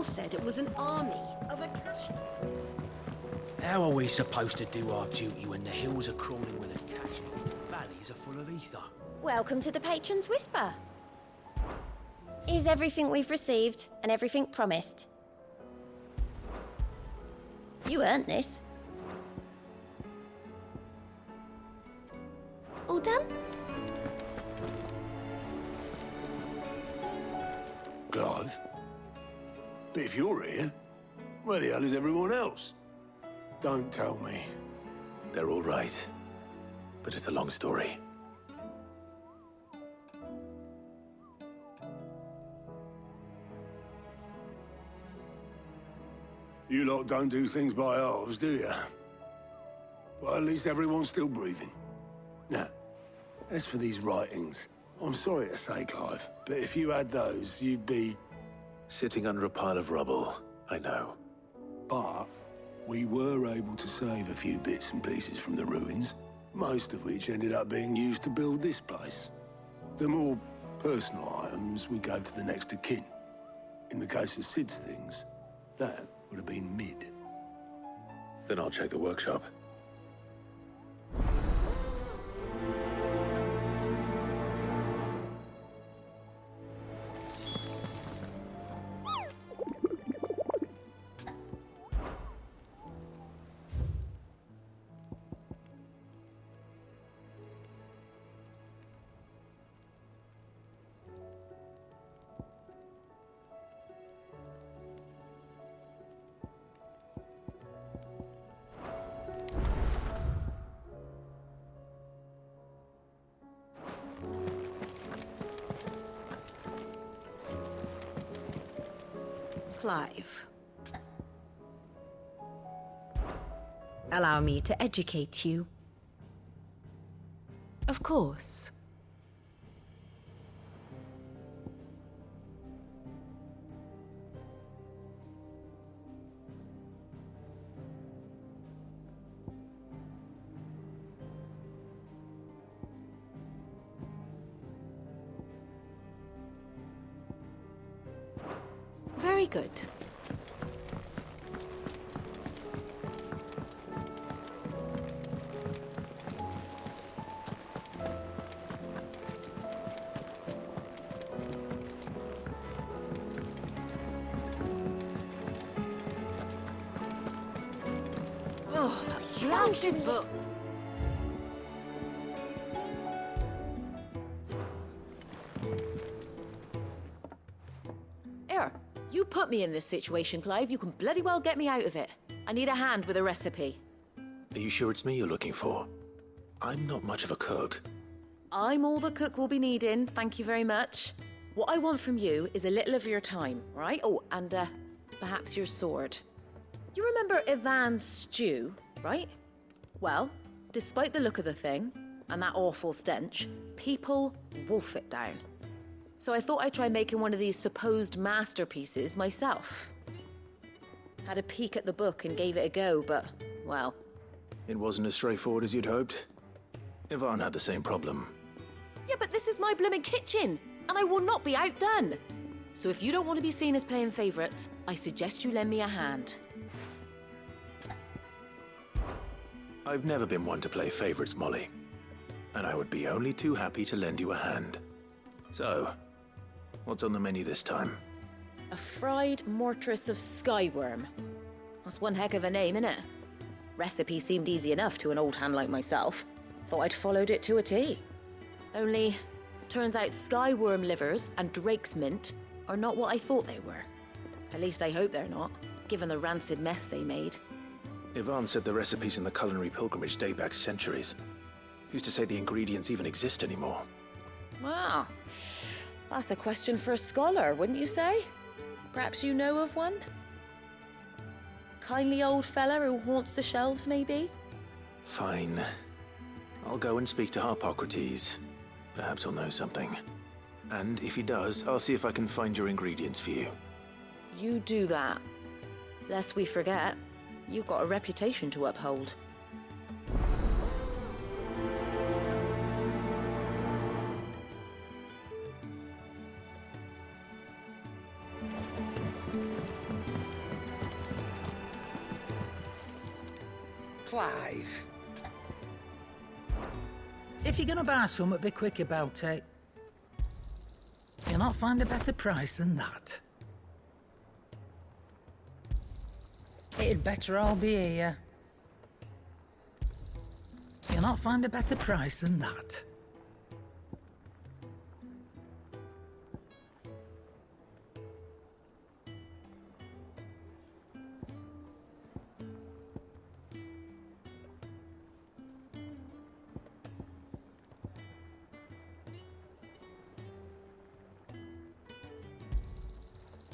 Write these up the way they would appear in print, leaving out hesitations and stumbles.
said it was an army of Akashi. How are we supposed to do our duty when the hills are crawling with Akashi and the valleys are full of ether? Welcome to the Patron's Whisper. Is everything we've received and everything promised? You earned this. All done? Clive? But if you're here, where the hell is everyone else? Don't tell me. They're all right. But it's a long story. You lot don't do things by halves, do you? Well, at least everyone's still breathing. Now, as for these writings, I'm sorry to say, Clive, but if you had those, you'd be... Sitting under a pile of rubble, I know. But we were able to save a few bits and pieces from the ruins, most of which ended up being used to build this place. The more personal items we gave to the next of kin. In the case of Sid's things, that would have been mid. Then I'll check the workshop. Clive. Allow me to educate you. Of course. Very good. Oh, that blasted book. You put me in this situation, Clive. You can bloody well get me out of it. I need a hand with a recipe. Are you sure it's me you're looking for? I'm not much of a cook. I'm all the cook will be needing, thank you very much. What I want from you is a little of your time, right? Oh, and perhaps your sword. You remember Ivan's stew, right? Well, despite the look of the thing, and that awful stench, people wolf it down. So I thought I'd try making one of these supposed masterpieces myself. Had a peek at the book and gave it a go, but, well... It wasn't as straightforward as you'd hoped. Ivan had the same problem. Yeah, but this is my blooming kitchen, and I will not be outdone. So if you don't want to be seen as playing favourites, I suggest you lend me a hand. I've never been one to play favourites, Molly. And I would be only too happy to lend you a hand. So, what's on the menu this time? A fried mortress of skyworm. That's one heck of a name, innit? Recipe seemed easy enough to an old hand like myself. Thought I'd followed it to a T. Only, turns out skyworm livers and drake's mint are not what I thought they were. At least I hope they're not, given the rancid mess they made. Ivan said the recipes in the culinary pilgrimage date back centuries. Who's to say the ingredients even exist anymore? Wow, that's a question for a scholar, wouldn't you say? Perhaps you know of one? Kindly old fella who haunts the shelves, maybe? Fine. I'll go and speak to Harpocrates. Perhaps he'll know something. And if he does, I'll see if I can find your ingredients for you. You do that. Lest we forget, you've got a reputation to uphold. Clive. If you're gonna buy something, be quick about it. You'll not find a better price than that. It'd better all be here. You'll not find a better price than that.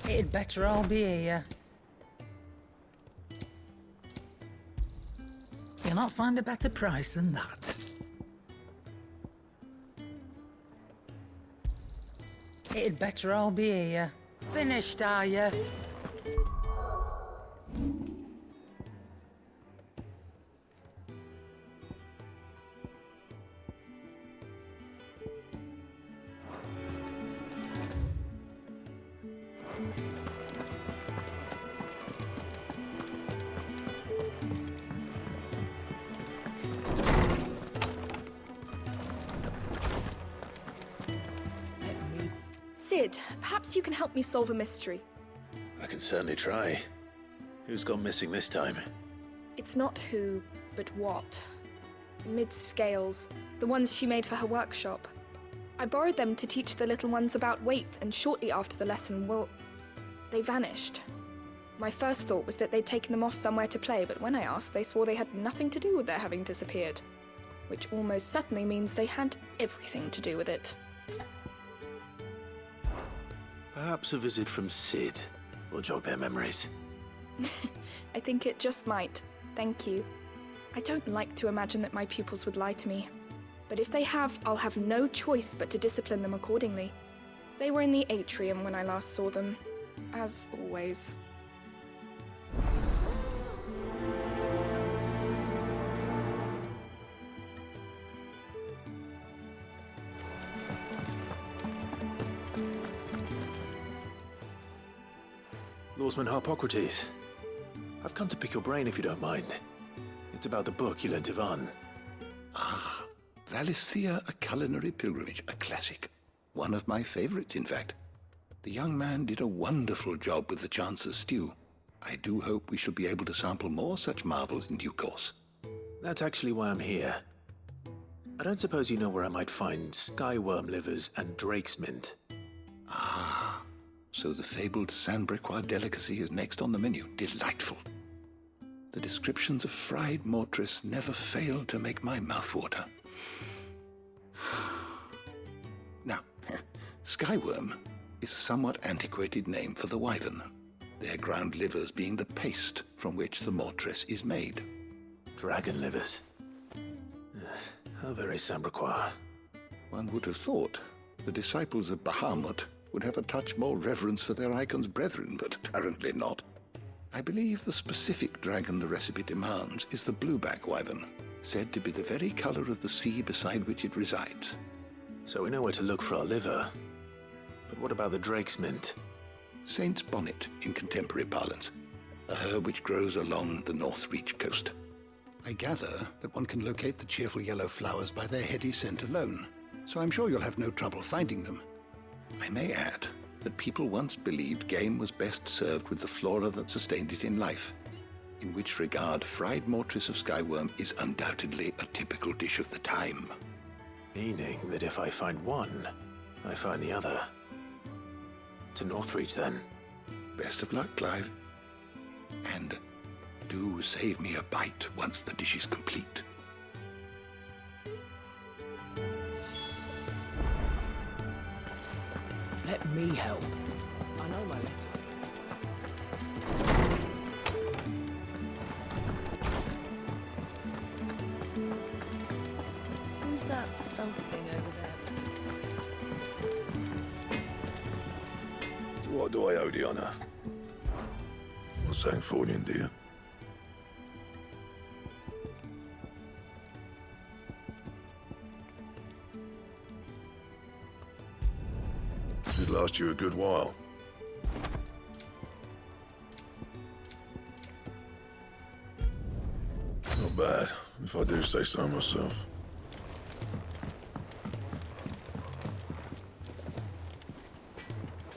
It'd better all be here. You'll not find a better price than that. It'd better all be here. Finished, are you? Sid, perhaps you can help me solve a mystery. I can certainly try. Who's gone missing this time? It's not who, but what. Mid's scales, the ones she made for her workshop. I borrowed them to teach the little ones about weight, and shortly after the lesson, well, they vanished. My first thought was that they'd taken them off somewhere to play, but when I asked, they swore they had nothing to do with their having disappeared. Which almost certainly means they had everything to do with it. Perhaps a visit from Sid will jog their memories. I think it just might. Thank you. I don't like to imagine that my pupils would lie to me. But if they have, I'll have no choice but to discipline them accordingly. They were in the atrium when I last saw them, as always. Lawsman Harpocrates, I've come to pick your brain if you don't mind. It's about the book you lent Ivan. Ah, Valisthea, A Culinary Pilgrimage, a classic. One of my favorites, in fact. The young man did a wonderful job with the Chance's stew. I do hope we shall be able to sample more such marvels in due course. That's actually why I'm here. I don't suppose you know where I might find skyworm livers and drake's mint. Ah, so the fabled Sandbrequois delicacy is next on the menu. Delightful. The descriptions of fried mortress never fail to make my mouth water. Now, skyworm is a somewhat antiquated name for the wyvern, their ground livers being the paste from which the mortress is made. Dragon livers. How very Sandbrequois. One would have thought the disciples of Bahamut would have a touch more reverence for their icon's brethren, but apparently not. I believe the specific dragon the recipe demands is the blueback wyvern, said to be the very color of the sea beside which it resides. So we know where to look for our liver. But what about the drake's mint? Saint's bonnet in contemporary parlance, a herb which grows along the North Reach coast. I gather that one can locate the cheerful yellow flowers by their heady scent alone, so I'm sure you'll have no trouble finding them. I may add that people once believed game was best served with the flora that sustained it in life, in which regard fried mortress of skyworm is undoubtedly a typical dish of the time. Meaning that if I find one, I find the other. To Northreach, then. Best of luck, Clive. And do save me a bite once the dish is complete. Let me help. I know my letters. Who's that sulking over there? What do I owe the honor? Not saying fortune, do you? Should last you a good while. Not bad. if I do say so myself.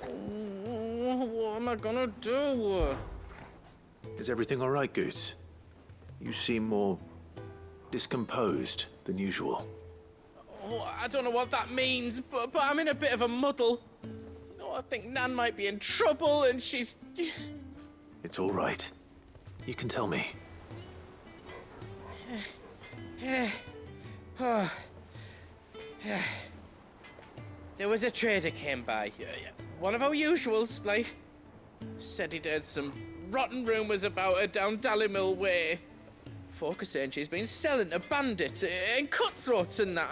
What am I gonna do? Is everything all right, Goots? You seem more discomposed than usual. Oh, I don't know what that means, but I'm in a bit of a muddle. Oh, I think Nan might be in trouble, and she's... It's all right. You can tell me. There was a trader came by. One of our usuals, like. Said he'd heard some rotten rumours about her down Dallymill Way. Folk are saying she's been selling to bandits and cutthroats and that.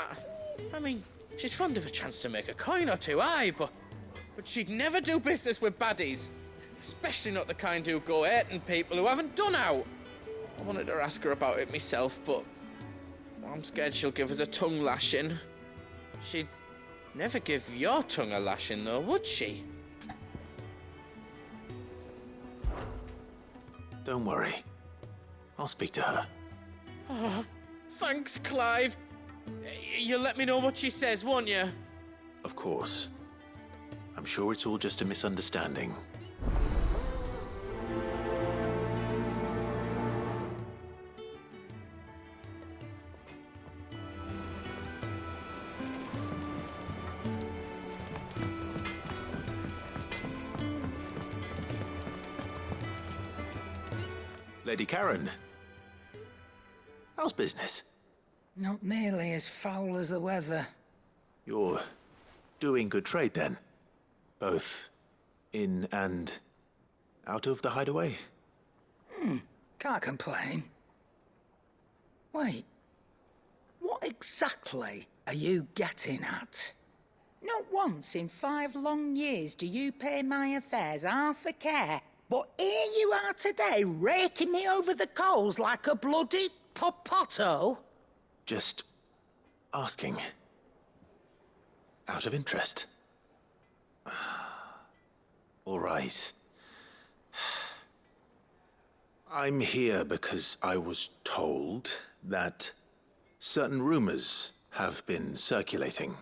I mean, she's fond of a chance to make a coin or two, aye, but she'd never do business with baddies. Especially not the kind who go hurting people who haven't done out. I wanted to ask her about it myself, but I'm scared she'll give us a tongue lashing. She'd never give your tongue a lashing, though, would she? Don't worry. I'll speak to her. Oh, thanks, Clive. You'll let me know what she says, won't you? Of course. I'm sure it's all just a misunderstanding. Lady Karen, how's business? Not nearly as foul as the weather. You're doing good trade then? Both in and out of the hideaway? Can't complain. Wait, what exactly are you getting at? Not once in 5 long years do you pay my affairs half a care. But here you are today, raking me over the coals like a bloody popoto. Just asking. Out of interest. All right. I'm here because I was told that certain rumors have been circulating.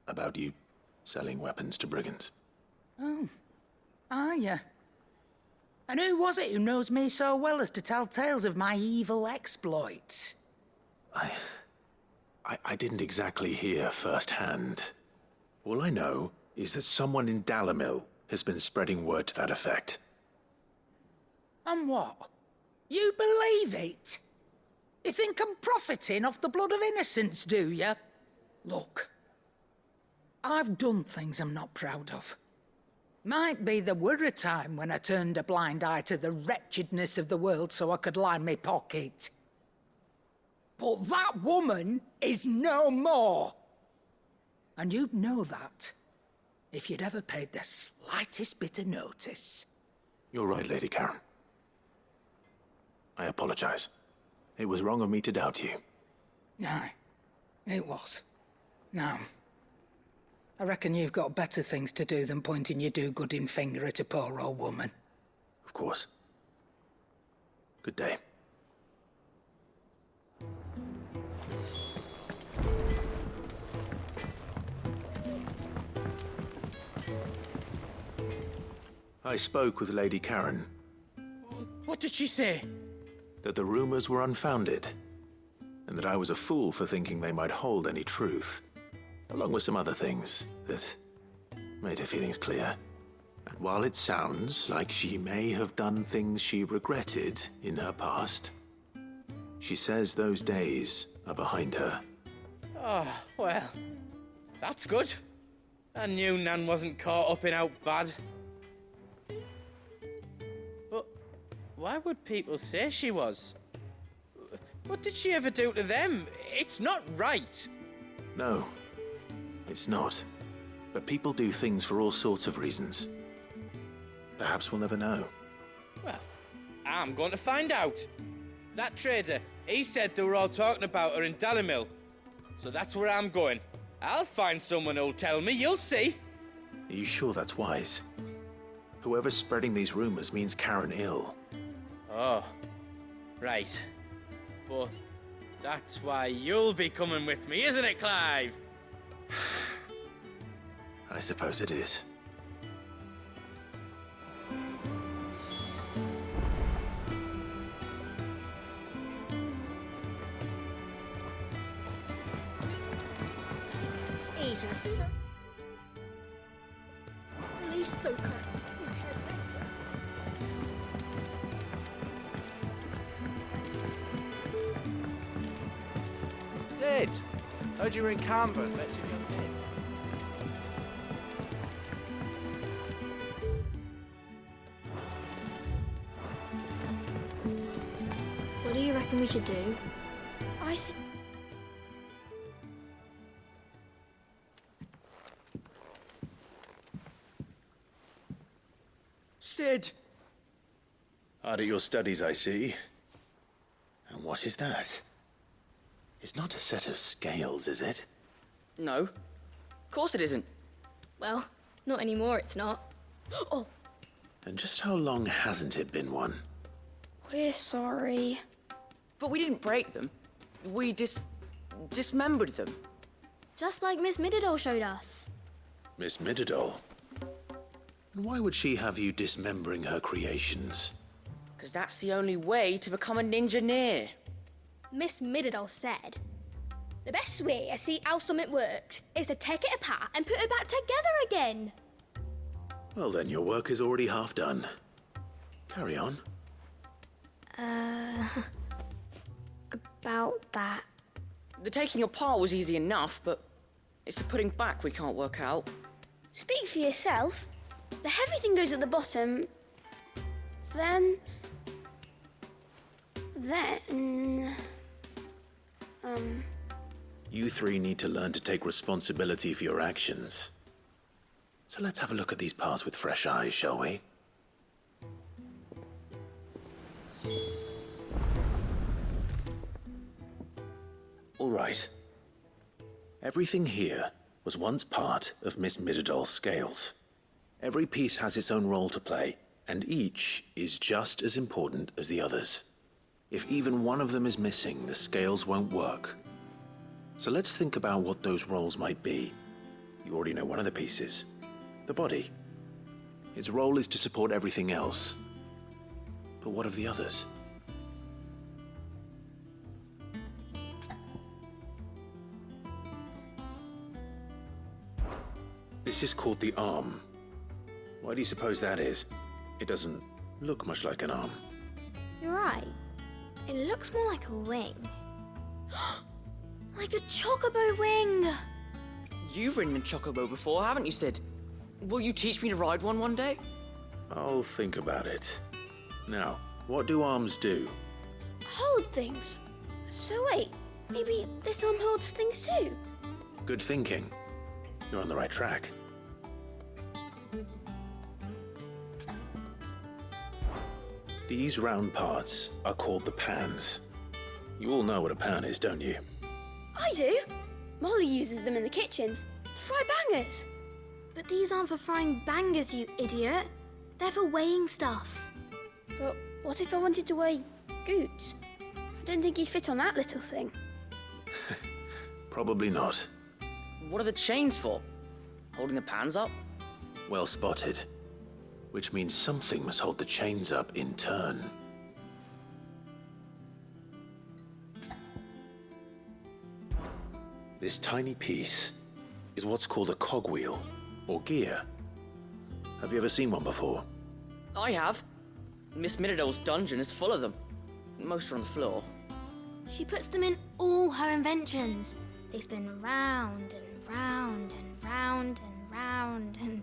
About you selling weapons to brigands. Oh, are you? And who was it who knows me so well as to tell tales of my evil exploits? I didn't exactly hear firsthand. All I know is that someone in Dallymill has been spreading word to that effect. And what? You believe it? You think I'm profiting off the blood of innocents, do you? Look, I've done things I'm not proud of. Might be there were a time when I turned a blind eye to the wretchedness of the world so I could line my pocket. But that woman is no more. And you'd know that if you'd ever paid the slightest bit of notice. You're right, Lady Karen. I apologize. It was wrong of me to doubt you. No, it was. Now, I reckon you've got better things to do than pointing your do-gooding finger at a poor old woman. Of course. Good day. I spoke with Lady Karen. What did she say? That the rumors were unfounded, and that I was a fool for thinking they might hold any truth, along with some other things that made her feelings clear. And while it sounds like she may have done things she regretted in her past, she says those days are behind her. Oh, well, that's good. I knew Nan wasn't caught up in out bad. But why would people say she was? What did she ever do to them? It's not right. No, it's not. But people do things for all sorts of reasons. Perhaps we'll never know. Well, I'm going to find out. That trader, he said they were all talking about her in Dallymill. So that's where I'm going. I'll find someone who'll tell me, you'll see. Are you sure that's wise? Whoever's spreading these rumors means Karen ill. Oh, Right. But that's why you'll be coming with me, isn't it, Clive? I suppose it is. Jesus. At least so correct. Sid! Heard you were in Canberra fetching your kid. What do you reckon we should do? I see. Sid! Hard at your studies, I see. And what is that? It's not a set of scales, is it? No. Of course it isn't. Well, not anymore, it's not. Oh, And just how long hasn't it been one? we're sorry. But we didn't break them. We dismembered them. Just like Miss Middledore showed us. Miss Middledore? And why would she have you dismembering her creations? Because that's the only way to become a ninja-neer. Miss Middledore said, the best way to see how something works is to take it apart and put it back together again. Well, then your work is already half done. Carry on. About that. The taking apart was easy enough, but it's the putting back we can't work out. Speak for yourself. The heavy thing goes at the bottom. Then... You three need to learn to take responsibility for your actions. So let's have a look at these parts with fresh eyes, shall we? All right. Everything here was once part of Miss Middeldore's scales. Every piece has its own role to play, and each is just as important as the others. If even one of them is missing, the scales won't work. So let's think about what those roles might be. You already know one of the pieces, the body. Its role is to support everything else. But what of the others? This is called the arm. Why do you suppose that is? It doesn't look much like an arm. You're right. It looks more like a wing. Like a chocobo wing! You've ridden a chocobo before, haven't you, Sid? Will you teach me to ride one day? I'll think about it. Now, what do arms do? Hold things. So wait, maybe this arm holds things too? Good thinking. You're on the right track. These round parts are called the pans. You all know what a pan is, don't you? I do. Molly uses them in the kitchens to fry bangers. But these aren't for frying bangers, you idiot. They're for weighing stuff. But what if I wanted to weigh Goots? I don't think he'd fit on that little thing. Probably not. What are the chains for? Holding the pans up? Well spotted. Which means something must hold the chains up in turn. This tiny piece is what's called a cogwheel, or gear. Have you ever seen one before? I have. Miss Middeldore's dungeon is full of them. Most are on the floor. She puts them in all her inventions. They spin round and round and round and round and...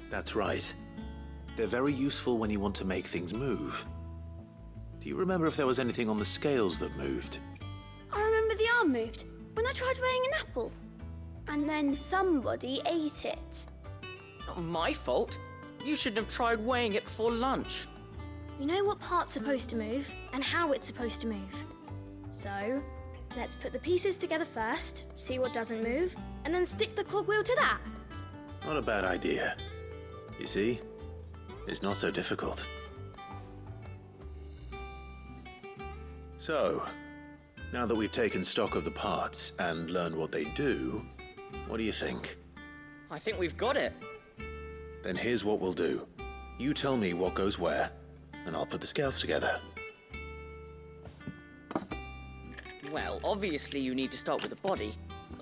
That's right. They're very useful when you want to make things move. Do you remember if there was anything on the scales that moved? I remember the arm moved when I tried weighing an apple. And then somebody ate it. Not my fault. You shouldn't have tried weighing it before lunch. We know what part's supposed to move and how it's supposed to move. So, let's put the pieces together first, see what doesn't move, and then stick the cogwheel to that. Not a bad idea. You see? It's not so difficult. So, now that we've taken stock of the parts and learned what they do, what do you think? I think we've got it. Then here's what we'll do. You tell me what goes where, and I'll put the scales together. Well, obviously you need to start with the body.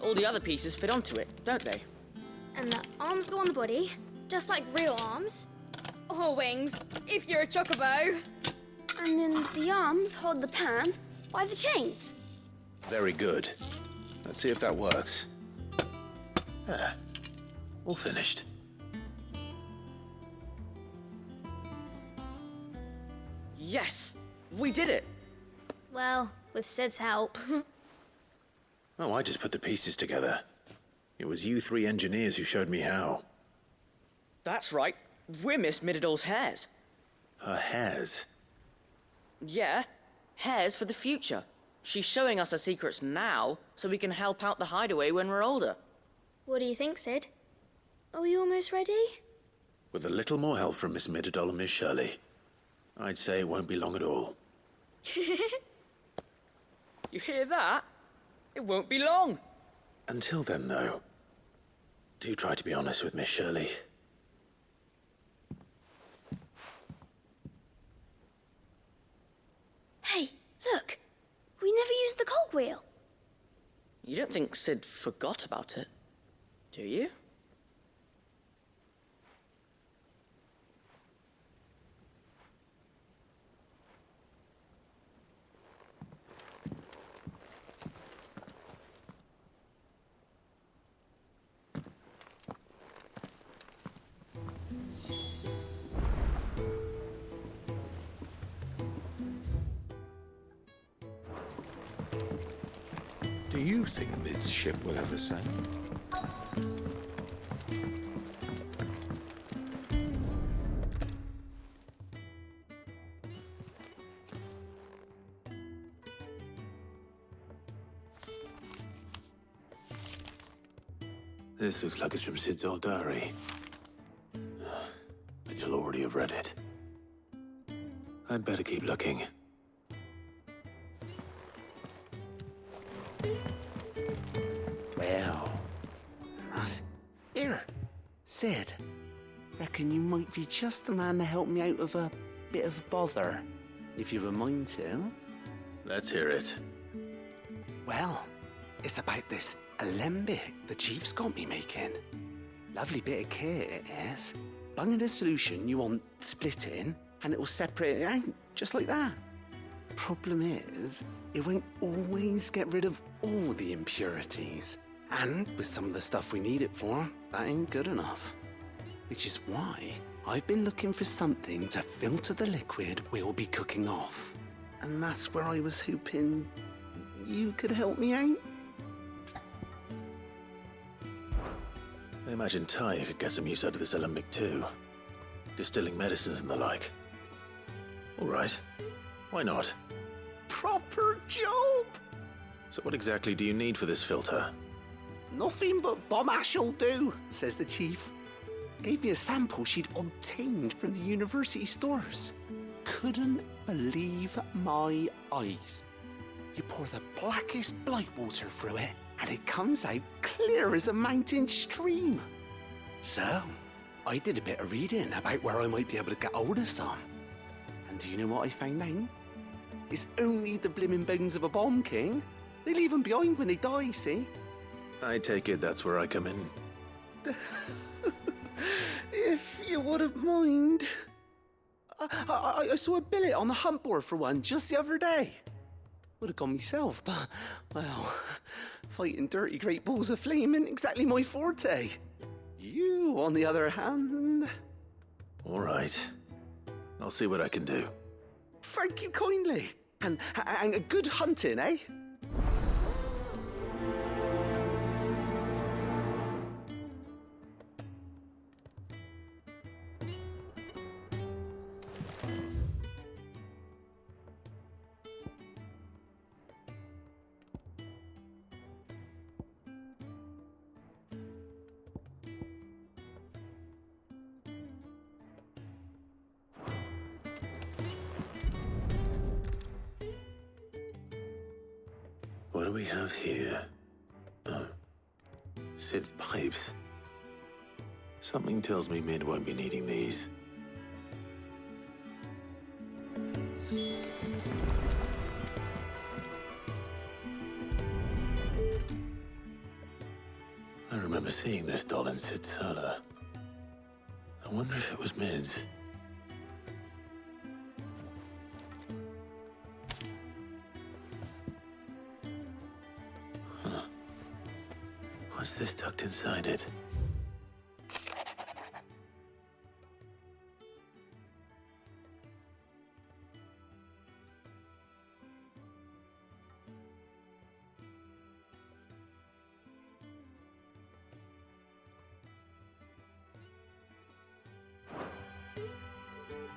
All the other pieces fit onto it, don't they? And the arms go on the body, just like real arms. Or wings, if you're a chocobo. And then the arms hold the pans by the chains. Very good. Let's see if that works. Ah, all finished. Yes! We did it! Well, with Sid's help. Oh, I just put the pieces together. It was you three engineers who showed me how. That's right. We're Miss Mididol's hairs. Her hairs? Yeah, hairs for the future. She's showing us her secrets now, so we can help out the hideaway when we're older. What do you think, Sid? Are we almost ready? With a little more help from Miss Mididol and Miss Shirley, I'd say it won't be long at all. You hear that? It won't be long. Until then, though, do try to be honest with Miss Shirley. Hey, look! We never used the cogwheel. You don't think Sid forgot about it, do you? Do you think Mid's ship will ever sail? This looks like it's from Sid's old diary. But you'll already have read it. I'd better keep looking. Well, here, Sid. Reckon you might be just the man to help me out of a bit of bother, if you've a mind to. Let's hear it. Well, it's about this alembic the chief's got me making. Lovely bit of kit it is. Bung in a solution you want splitting, and it'll separate it out, just like that. Problem is, it won't always get rid of all the impurities. And with some of the stuff we need it for, that ain't good enough. Which is why I've been looking for something to filter the liquid we'll be cooking off. And that's where I was hoping you could help me out. I imagine Tyre could get some use out of this alembic too. Distilling medicines and the like. All right. Why not? Proper job! So what exactly do you need for this filter? Nothing but bomb ash'll do, says the chief. Gave me a sample she'd obtained from the university stores. Couldn't believe my eyes. You pour the blackest blight water through it, and it comes out clear as a mountain stream. So, I did a bit of reading about where I might be able to get hold of some. And do you know what I found out? It's only the blimmin' bones of a bomb king. They leave them behind when they die, see? I take it that's where I come in. If you wouldn't mind. I saw a billet on the hunt board for one just the other day. Would have gone myself, but, well, fighting dirty great balls of flame isn't exactly my forte. You, on the other hand... All right. I'll see what I can do. Thank you kindly. And good hunting, eh? What do we have here? Oh. Sid's pipes. Something tells me Mid won't be needing these. I remember seeing this doll in Sid's cellar. I wonder if it was Mid's. Huh. What's this tucked inside it?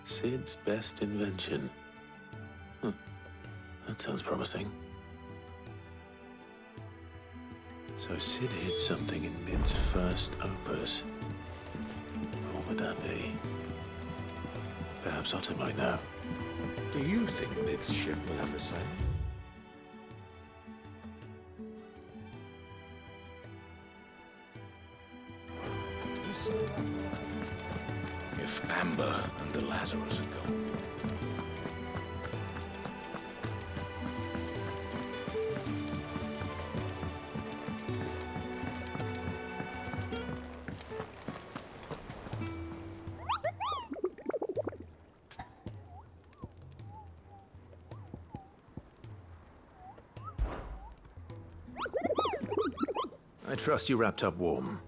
Sid's best invention. That sounds promising. So Sid hid something in Mid's first opus. What would that be? Perhaps Otto might know. Do you think Mid's ship will ever sail? You see that? If Amber and the Lazarus are gone. I trust you wrapped up warm.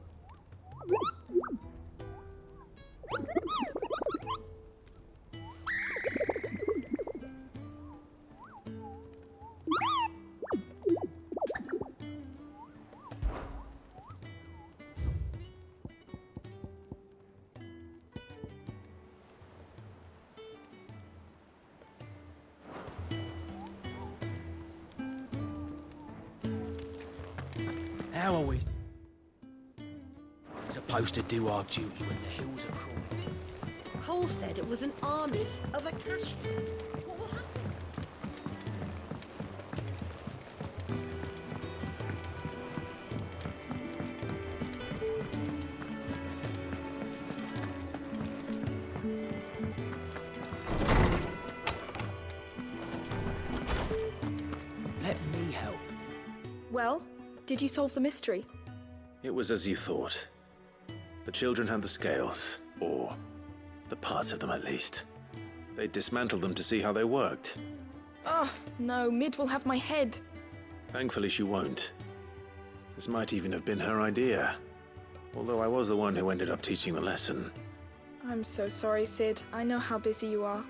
How are we supposed to do our duty when the hills are crawling? Cole said it was an army of Acacia. What will happen? Let me help. Well, did you solve the mystery? It was as you thought. The children had the scales, or the parts of them at least. They dismantled them to see how they worked. Oh, no, Mid will have my head. Thankfully she won't. This might even have been her idea. Although I was the one who ended up teaching the lesson. I'm so sorry, Sid. I know how busy you are.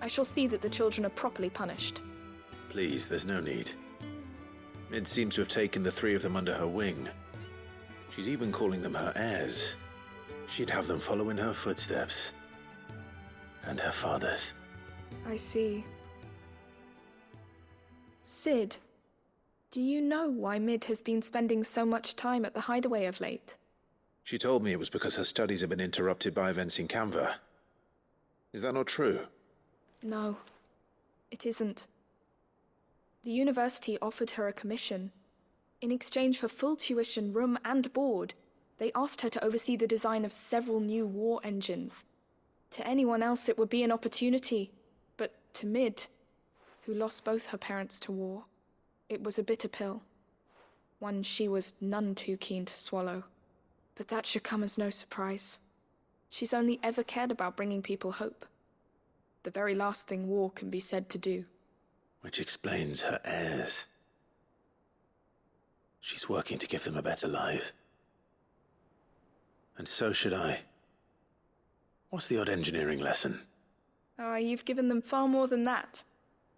I shall see that the children are properly punished. Please, there's no need. Mid seems to have taken the three of them under her wing. She's even calling them her heirs. She'd have them follow in her footsteps. And her father's. I see. Sid, do you know why Mid has been spending so much time at the hideaway of late? She told me it was because her studies have been interrupted by events in Canva. Is that not true? No, it isn't. The university offered her a commission. In exchange for full tuition, room and board, they asked her to oversee the design of several new war engines. To anyone else it would be an opportunity, but to Mid, who lost both her parents to war, it was a bitter pill. One she was none too keen to swallow. But that should come as no surprise. She's only ever cared about bringing people hope. The very last thing war can be said to do. Which explains her heirs. She's working to give them a better life. And so should I. What's the odd engineering lesson? Oh, you've given them far more than that.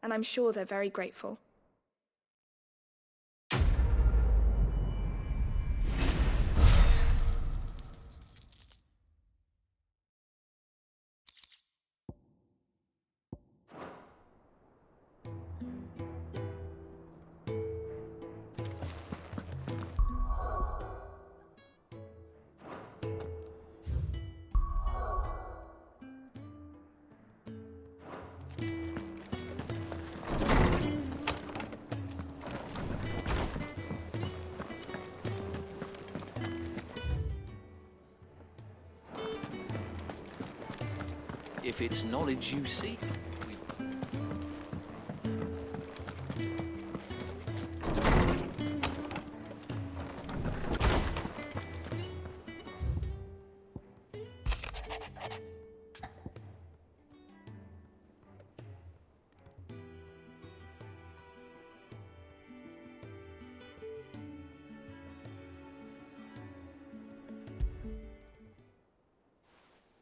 And I'm sure they're very grateful. If it's knowledge you seek,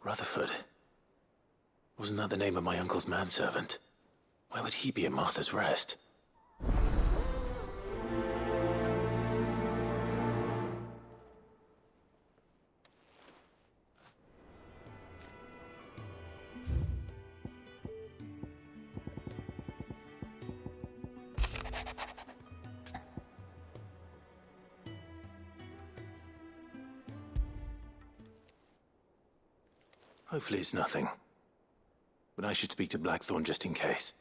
Rutherford. Wasn't that the name of my uncle's manservant? Why would he be at Martha's Rest? Hopefully it's nothing. But I should speak to Blackthorn just in case.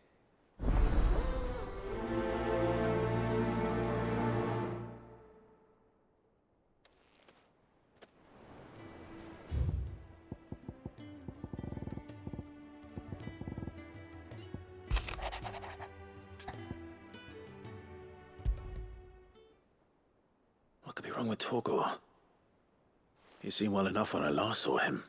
What could be wrong with Torgor? He seemed well enough when I last saw him.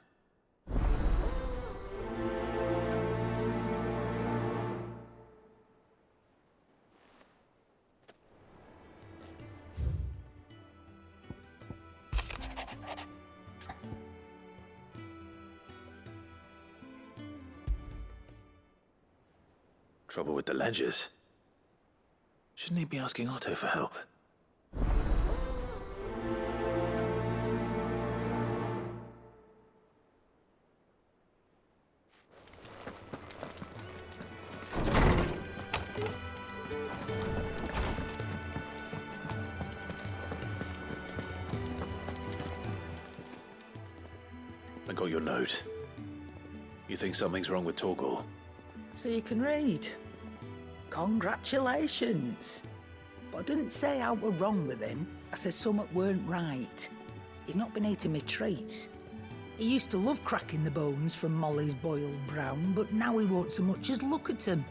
Trouble with the ledgers. Shouldn't he be asking Otto for help? I got your note. You think something's wrong with Torgor? So you can read. Congratulations. But I didn't say how we're wrong with him. I said something weren't right. He's not been eating me treats. He used to love cracking the bones from Molly's boiled brown, but now he won't so much as look at him.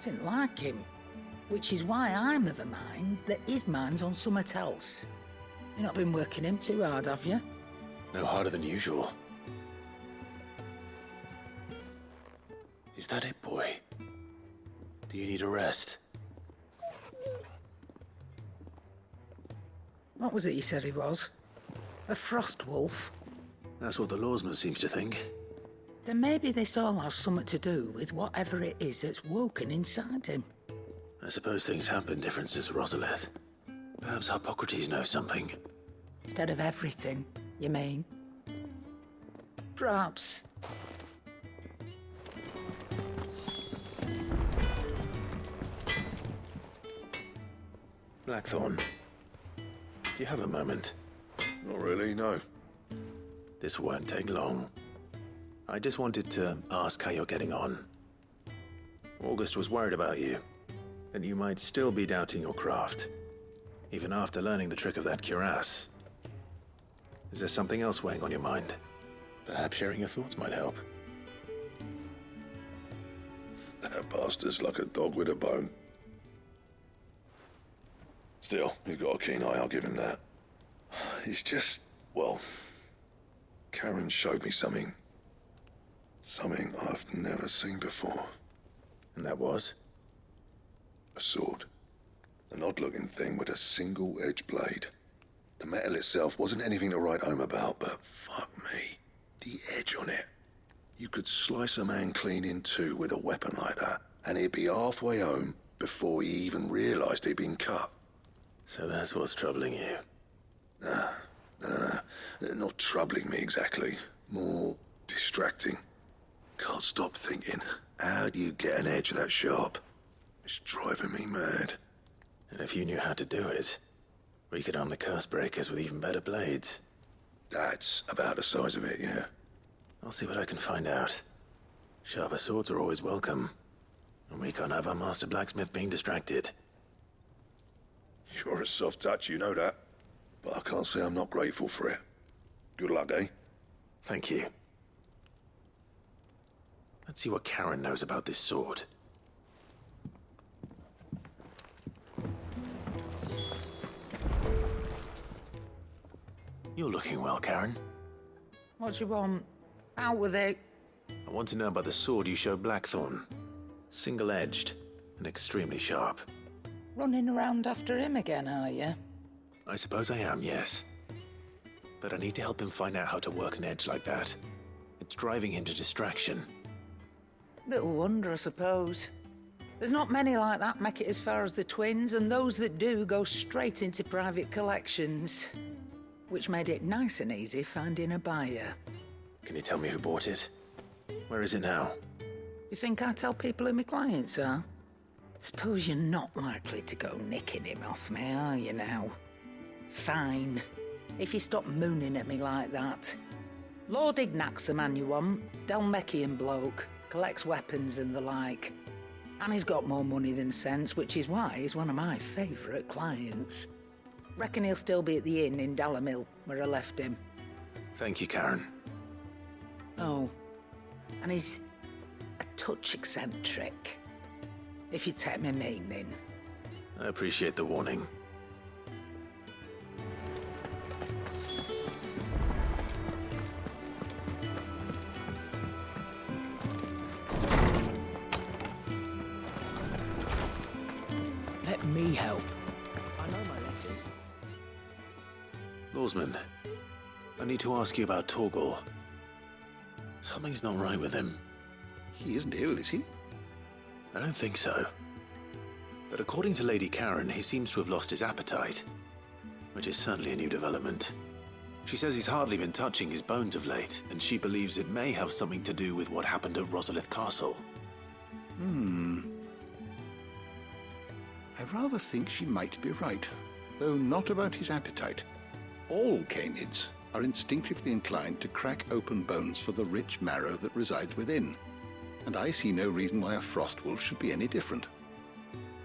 Didn't like him. Which is why I'm of a mind that his mind's on something else. You've not been working him too hard, have you? No harder than usual. Is that it, boy? Do you need a rest? What was it you said he was? A frost wolf? That's what the lawsman seems to think. Then maybe this all has something to do with whatever it is that's woken inside him. I suppose things have been different since Rosalith. Perhaps Hippocrates knows something. Instead of everything, you mean? Perhaps. Blackthorn, do you have a moment? Not really, no. This won't take long. I just wanted to ask how you're getting on. August was worried about you, that you might still be doubting your craft, even after learning the trick of that cuirass. Is there something else weighing on your mind? Perhaps sharing your thoughts might help. That bastard's like a dog with a bone. Still, he's got a keen eye, I'll give him that. He's just, well, Karen showed me something. Something I've never seen before. And that was? A sword. An odd-looking thing with a single-edged blade. The metal itself wasn't anything to write home about, but fuck me. The edge on it. You could slice a man clean in two with a weapon like that, and he'd be halfway home before he even realised he'd been cut. So that's what's troubling you? No. Not troubling me exactly. More distracting. Can't stop thinking, how do you get an edge that sharp? It's driving me mad. And if you knew how to do it, we could arm the curse breakers with even better blades. That's about the size of it, yeah. I'll see what I can find out. Sharper swords are always welcome. And we can't have our master blacksmith being distracted. You're a soft touch, you know that. But I can't say I'm not grateful for it. Good luck, eh? Thank you. Let's see what Karen knows about this sword. You're looking well, Karen. What do you want? Out with it. I want to know about the sword you showed Blackthorn. Single-edged and extremely sharp. Running around after him again, are you? I suppose I am, yes. But I need to help him find out how to work an edge like that. It's driving him to distraction. Little wonder, I suppose. There's not many like that make it as far as the twins, and those that do go straight into private collections. Which made it nice and easy finding a buyer. Can you tell me who bought it? Where is it now? You think I tell people who my clients are? Suppose you're not likely to go nicking him off me, are you now? Fine. If you stop mooning at me like that. Lord Ignac's the man you want. Dalmekian bloke. Collects weapons and the like. And he's got more money than sense, which is why he's one of my favourite clients. Reckon he'll still be at the inn in Dalamil, where I left him. Thank you, Karen. Oh, and he's a touch eccentric, if you take my meaning. I appreciate the warning. Let me help. I know my letters. Lawsman, I need to ask you about Torgal. Something's not right with him. He isn't ill, is he? I don't think so. But according to Lady Karen, he seems to have lost his appetite, which is certainly a new development. She says he's hardly been touching his bones of late, and she believes it may have something to do with what happened at Rosalith Castle. I rather think she might be right, though not about his appetite. All canids are instinctively inclined to crack open bones for the rich marrow that resides within, and I see no reason why a frostwolf should be any different.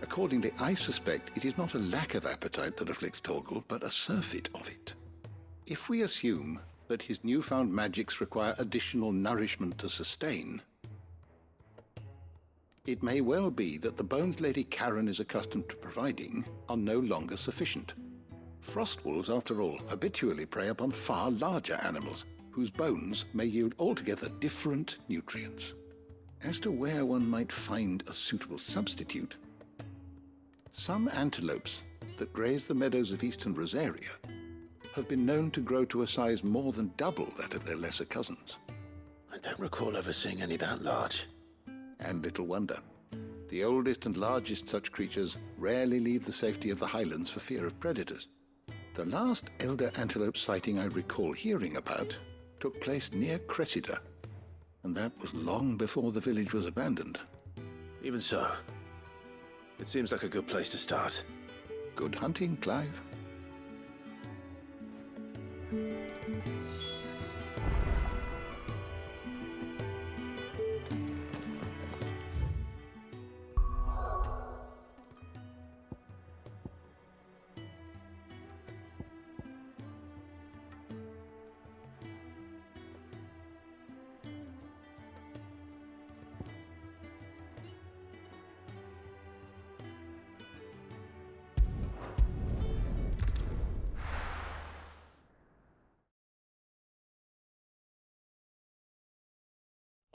Accordingly, I suspect it is not a lack of appetite that afflicts Torgal, but a surfeit of it. If we assume that his newfound magics require additional nourishment to sustain, it may well be that the bones Lady Karen is accustomed to providing are no longer sufficient. Frostwolves, after all, habitually prey upon far larger animals, whose bones may yield altogether different nutrients. As to where one might find a suitable substitute, some antelopes that graze the meadows of eastern Rosaria have been known to grow to a size more than double that of their lesser cousins. I don't recall ever seeing any that large. And little wonder. The oldest and largest such creatures rarely leave the safety of the highlands for fear of predators. The last elder antelope sighting I recall hearing about took place near Cressida, and that was long before the village was abandoned. Even so, it seems like a good place to start. Good hunting, Clive.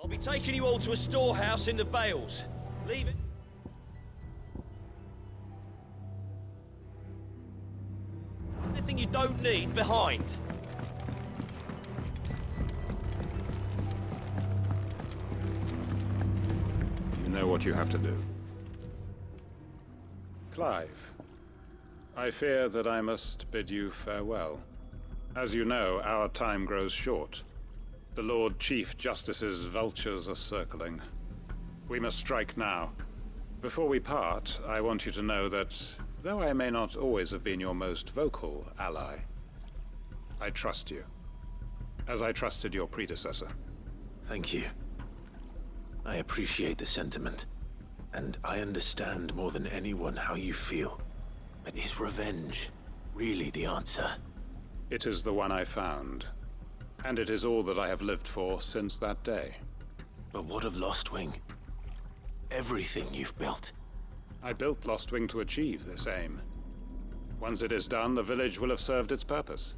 I'll be taking you all to a storehouse in the Bales. Leave it. Anything you don't need behind. You know what you have to do. Clive, I fear that I must bid you farewell. As you know, our time grows short. The Lord Chief Justice's vultures are circling. We must strike now. Before we part, I want you to know that, though I may not always have been your most vocal ally, I trust you, as I trusted your predecessor. Thank you. I appreciate the sentiment, and I understand more than anyone how you feel. But is revenge really the answer? It is the one I found. And it is all that I have lived for since that day. But what of Lostwing? Everything you've built. I built Lostwing to achieve this aim. Once it is done, the village will have served its purpose.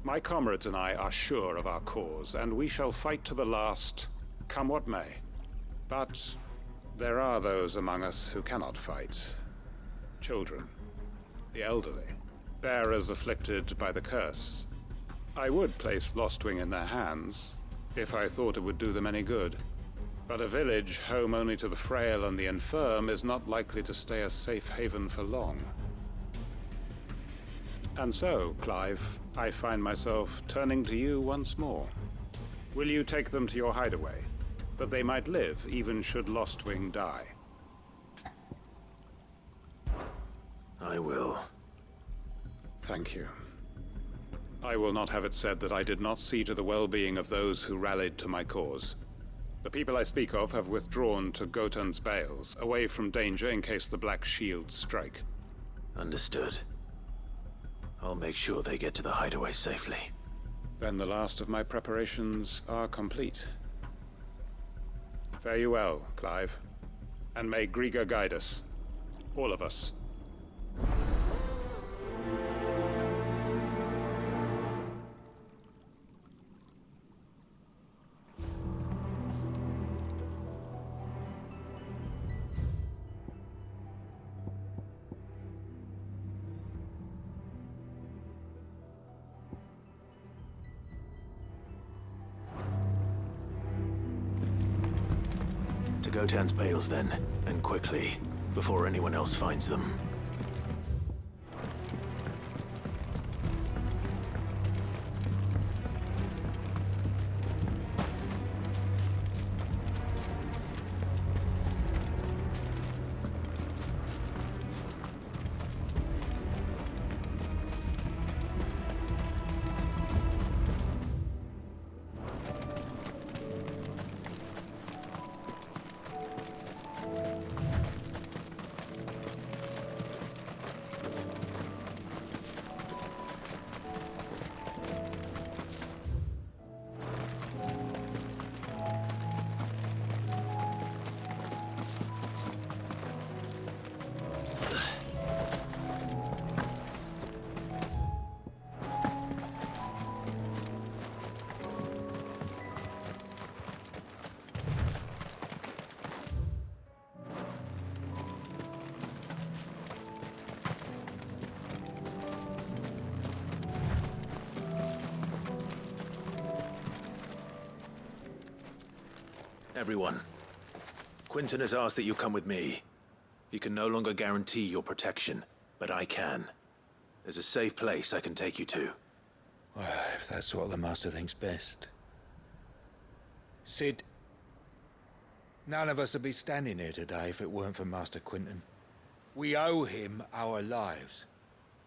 My comrades and I are sure of our cause, and we shall fight to the last, come what may. But there are those among us who cannot fight. Children, the elderly, bearers afflicted by the curse. I would place Lostwing in their hands, if I thought it would do them any good. But a village home only to the frail and the infirm is not likely to stay a safe haven for long. And so, Clive, I find myself turning to you once more. Will you take them to your hideaway, that they might live even should Lostwing die? I will. Thank you. I will not have it said that I did not see to the well-being of those who rallied to my cause. The people I speak of have withdrawn to Gotan's Bales, away from danger in case the Black Shields strike. Understood. I'll make sure they get to the hideaway safely. Then the last of my preparations are complete. Fare you well, Clive. And may Griga guide us. All of us. To Gotan's Bales, then, and quickly, before anyone else finds them. Everyone, Quinton has asked that you come with me. He can no longer guarantee your protection, but I can. There's a safe place I can take you to. Well, if that's what the Master thinks best. Sid, none of us would be standing here today if it weren't for Master Quinton. We owe him our lives.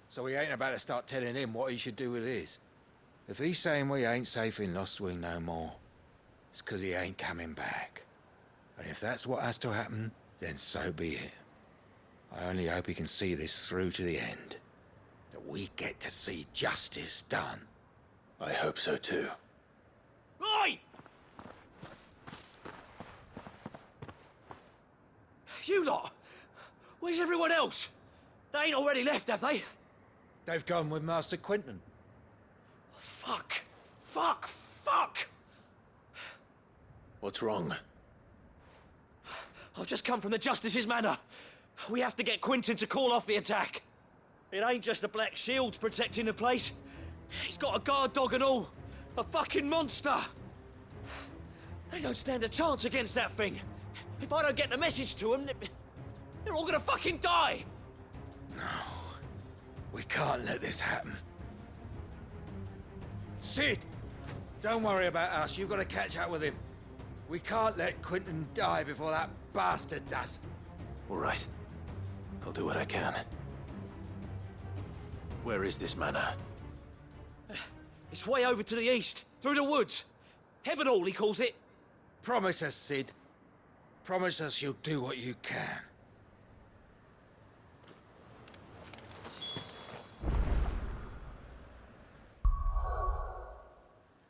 So we ain't about to start telling him what he should do with his. If he's saying we ain't safe in Lostwing no more, it's 'cause he ain't coming back. And if that's what has to happen, then so be it. I only hope he can see this through to the end. That we get to see justice done. I hope so too. Oi! You lot! Where's everyone else? They ain't already left, have they? They've gone with Master Quinton. Fuck! Fuck! Fuck! What's wrong? I've just come from the Justice's manor. We have to get Quinton to call off the attack. It ain't just the Black Shields protecting the place. He's got a guard dog and all. A fucking monster. They don't stand a chance against that thing. If I don't get the message to them, they're all gonna fucking die. No. We can't let this happen. Sid! Don't worry about us. You've got to catch up with him. We can't let Quinton die before that bastard does. All right. I'll do what I can. Where is this manor? It's way over to the east, through the woods. Heaven Hall, he calls it. Promise us, Sid. Promise us you'll do what you can.